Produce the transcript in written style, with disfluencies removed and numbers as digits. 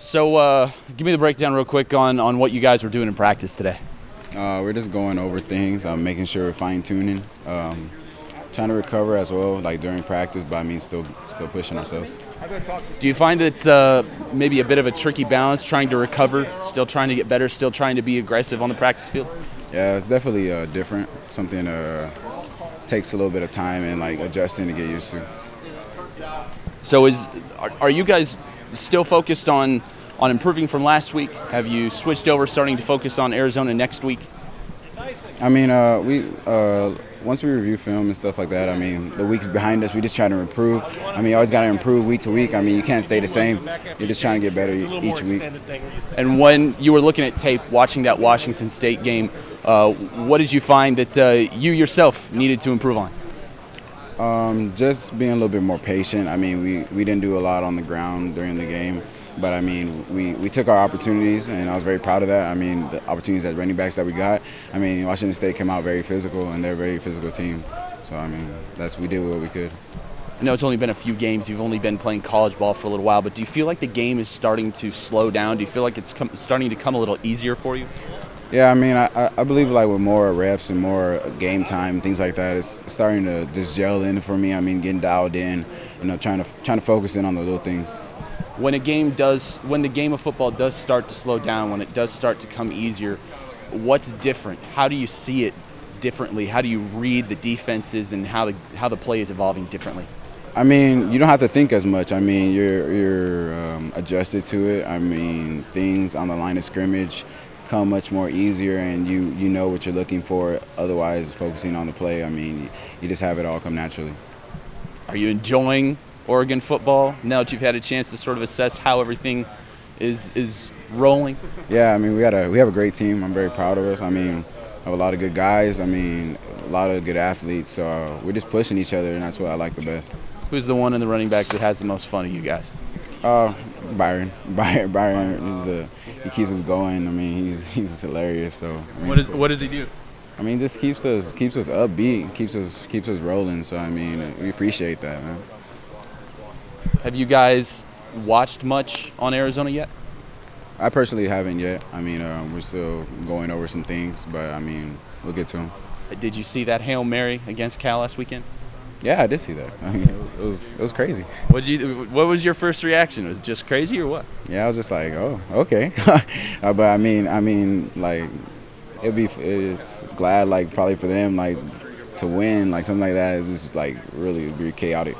So give me the breakdown real quick on what you guys were doing in practice today. We're just going over things, making sure we're fine-tuning, trying to recover as well, like during practice, but I mean still pushing ourselves. Do you find it maybe a bit of a tricky balance, trying to recover, still trying to get better, still trying to be aggressive on the practice field? Yeah, it's definitely different, something takes a little bit of time and like adjusting to get used to. So are you guys still focused on improving from last week? Have you switched over, starting to focus on Arizona next week? I mean, once we review film and stuff like that, I mean, the weeks behind us, we just try to improve. I mean, you always got to improve week to week. I mean, you can't stay the same. You're just trying to get better each week. And when you were looking at tape, watching that Washington State game, what did you find that you yourself needed to improve on? Just being a little bit more patient. I mean, we didn't do a lot on the ground during the game. But, I mean, we took our opportunities, and I was very proud of that. I mean, the opportunities as running backs that we got. I mean, Washington State came out very physical, and they're a very physical team. So, I mean, we did what we could. I know it's only been a few games. You've only been playing college ball for a little while. But do you feel like the game is starting to slow down? Do you feel like it's starting to come a little easier for you? Yeah, I mean, I believe like with more reps and more game time, things like that, it's starting to just gel in for me. I mean, getting dialed in, trying to focus in on the little things. When the game of football does start to slow down, when it does start to come easier, what's different? How do you see it differently? How do you read the defenses and how the play is evolving differently? I mean, you don't have to think as much. I mean, you're adjusted to it. I mean, things on the line of scrimmage come much more easier, and you know what you're looking for. Otherwise, focusing on the play, I mean, you just have it all come naturally. Are you enjoying Oregon football now that you've had a chance to sort of assess how everything is rolling? Yeah, I mean, we have a great team. I'm very proud of us. I mean, I have a lot of good guys. I mean, a lot of good athletes. So we're just pushing each other, and that's what I like the best. Who's the one in the running backs that has the most fun of you guys? Byron. Byron he keeps us going. I mean, he's hilarious. So I mean, what does he do? I mean, just keeps us upbeat, keeps us rolling. So I mean, we appreciate that, man. Have you guys watched much on Arizona yet? I personally haven't yet. I mean, we're still going over some things, but I mean, we'll get to them. Did you see that Hail Mary against Cal last weekend? Yeah, I did see that. I mean, it was crazy. What was your first reaction? Was it just crazy or what? Yeah, I was just like, oh, okay. But I mean, like, it's glad, like, probably for them, like, to win, like, something like that is just, like, really chaotic.